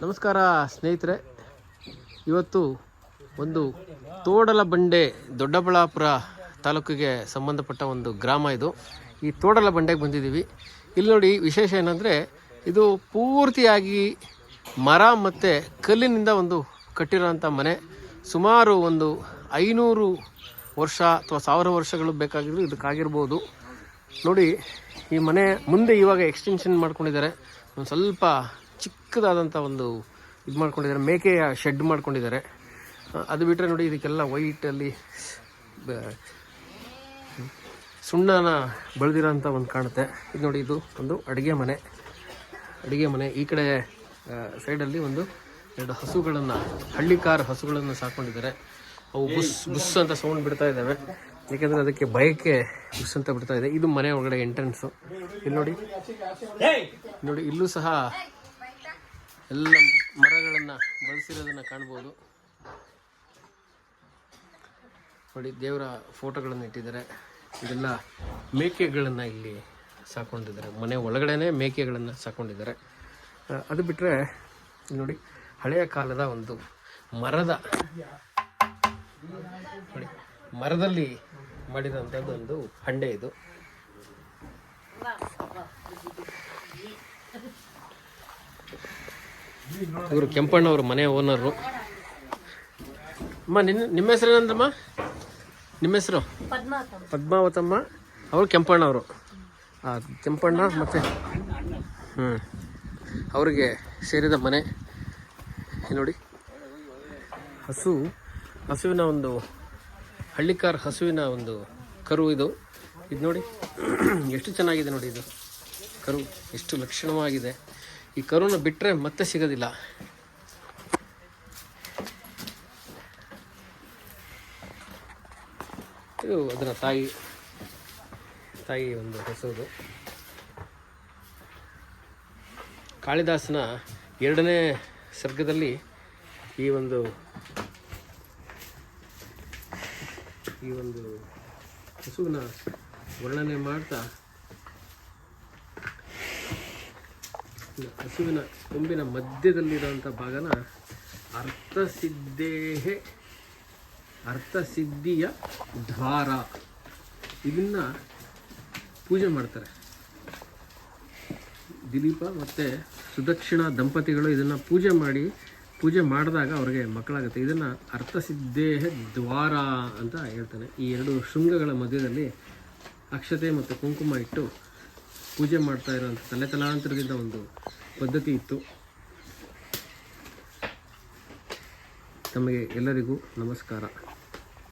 ನಮಸ್ಕಾರ ಸ್ನೇಹಿತರೆ, ಇವತ್ತು ಒಂದು ತೋಡಲಬಂಡೆ ದೊಡ್ಡಬಳ್ಳಾಪುರ ತಾಲೂಕಿಗೆ ಸಂಬಂಧಪಟ್ಟ ಒಂದು ಗ್ರಾಮ ಇದು. ಈ ತೋಡಲಬಂಡೆಗೆ ಬಂದಿದ್ದೀವಿ. ಇಲ್ಲಿ ನೋಡಿ, ವಿಶೇಷ ಏನಂದರೆ ಇದು ಪೂರ್ತಿಯಾಗಿ ಮರ ಮತ್ತು ಕಲ್ಲಿನಿಂದ ಒಂದು ಕಟ್ಟಿರೋಂಥ ಮನೆ. ಸುಮಾರು ಒಂದು 500 ವರ್ಷ ಅಥವಾ 1000 ವರ್ಷಗಳು ಬೇಕಾಗಿದ್ರು ಇದಕ್ಕಾಗಿರ್ಬೋದು. ನೋಡಿ, ಈ ಮನೆ ಮುಂದೆ ಇವಾಗ ಎಕ್ಸ್ಟೆನ್ಷನ್ ಮಾಡ್ಕೊಂಡಿದ್ದಾರೆ. ಒಂದು ಸ್ವಲ್ಪ ಚಿಕ್ಕದಾದಂಥ ಒಂದು ಇದು ಮಾಡ್ಕೊಂಡಿದ್ದಾರೆ, ಮೇಕೆಯ ಶೆಡ್ ಮಾಡ್ಕೊಂಡಿದ್ದಾರೆ. ಅದು ಬಿಟ್ಟರೆ ನೋಡಿ, ಇದಕ್ಕೆಲ್ಲ ವೈಟಲ್ಲಿ ಸುಣ್ಣನ ಬೆಳೆದಿರೋಂಥ ಒಂದು ಕಾಣುತ್ತೆ. ಇದು ನೋಡಿ, ಇದು ಒಂದು ಅಡುಗೆ ಮನೆ. ಈ ಕಡೆ ಸೈಡಲ್ಲಿ ಒಂದು 2 ಹಸುಗಳನ್ನು, ಹಳ್ಳಿಕಾರ್ ಹಸುಗಳನ್ನು ಸಾಕೊಂಡಿದ್ದಾರೆ. ಅವು ಬುಸ್ ಅಂತ ಸೌಂಡ್ ಬಿಡ್ತಾ ಇದ್ದಾವೆ, ಏಕೆಂದರೆ ಅದಕ್ಕೆ ಬಯಕೆ ಬುಸ್ ಅಂತ ಬಿಡ್ತಾ ಇದೆ. ಇದು ಮನೆ ಒಳಗಡೆ ಎಂಟ್ರೆನ್ಸು. ಇಲ್ಲಿ ನೋಡಿ, ಇಲ್ಲೂ ಸಹ ಎಲ್ಲ ಮರಗಳನ್ನು ಬಳಸಿರೋದನ್ನು ಕಾಣ್ಬೋದು. ನೋಡಿ, ದೇವರ ಫೋಟೋಗಳನ್ನು ಇಟ್ಟಿದ್ದಾರೆ. ಇದೆಲ್ಲ ಮೇಕೆಗಳನ್ನು ಇಲ್ಲಿ ಸಾಕೊಂಡಿದ್ದಾರೆ. ಮನೆ ಒಳಗಡೆನೇ ಮೇಕೆಗಳನ್ನು ಸಾಕೊಂಡಿದ್ದಾರೆ. ಅದು ಬಿಟ್ಟರೆ ನೋಡಿ, ಹಳೆಯ ಕಾಲದ ಒಂದು ಮರದಲ್ಲಿ ಮಾಡಿದಂಥದ್ದು ಒಂದು ಹಂಡೆ ಇದು. ಇವರು ಕೆಂಪಣ್ಣವರು ಮನೆ ಓನರು. ಅಮ್ಮ, ನಿಮ್ಮ ಹೆಸರು ಏನಂದ್ರಮ್ಮ? ನಿಮ್ಮ ಹೆಸರು? ಪದ್ಮಾವತಮ್ಮ. ಅವರು ಕೆಂಪಣ್ಣವರು. ಕೆಂಪಣ್ಣ ಮತ್ತು ಅವರಿಗೆ ಸೇರಿದ ಮನೆ. ನೋಡಿ, ಹಸುವಿನ ಒಂದು ಹಳ್ಳಿಕಾರ್ ಹಸುವಿನ ಒಂದು ಕರು ಇದು ನೋಡಿ. ಎಷ್ಟು ಚೆನ್ನಾಗಿದೆ ನೋಡಿ, ಇದು ಕರು ಎಷ್ಟು ಲಕ್ಷಣವಾಗಿದೆ. ಈ ಕರುನ ಬಿಟ್ಟರೆ ಮತ್ತೆ ಸಿಗೋದಿಲ್ಲ. ಇದು ಅದರ ತಾಯಿ ಒಂದು ಹಸುದು. ಕಾಳಿದಾಸನ 2ನೇ ಸರ್ಗದಲ್ಲಿ ಈ ಒಂದು ಹಸುವಿನ ವರ್ಣನೆ ಮಾಡ್ತಾ, ಹಸುವಿನ ಕೊಂಬಿನ ಮಧ್ಯದಲ್ಲಿರುವಂಥ ಭಾಗನ ಅರ್ಥಸಿದ್ಧಿಯ ದ್ವಾರ, ಇದನ್ನು ಪೂಜೆ ಮಾಡ್ತಾರೆ. ದಿಲೀಪ ಮತ್ತು ಸುದಕ್ಷಿಣ ದಂಪತಿಗಳು ಇದನ್ನು ಪೂಜೆ ಮಾಡಿದಾಗ ಅವ್ರಿಗೆ ಮಕ್ಕಳಾಗುತ್ತೆ. ಇದನ್ನು ಅರ್ಥಸಿದ್ಧೇಹ ದ್ವಾರ ಅಂತ ಹೇಳ್ತಾನೆ. ಈ 2 ಶೃಂಗಗಳ ಮಧ್ಯದಲ್ಲಿ ಅಕ್ಷತೆ ಮತ್ತು ಕುಂಕುಮ ಇಟ್ಟು ಪೂಜೆ ಮಾಡ್ತಾ ಇರೋಂಥ ತಲೆತಲಾಂತರದಿಂದ ಒಂದು ಪದ್ಧತಿ ಇತ್ತು. ತಮಗೆ ಎಲ್ಲರಿಗೂ ನಮಸ್ಕಾರ.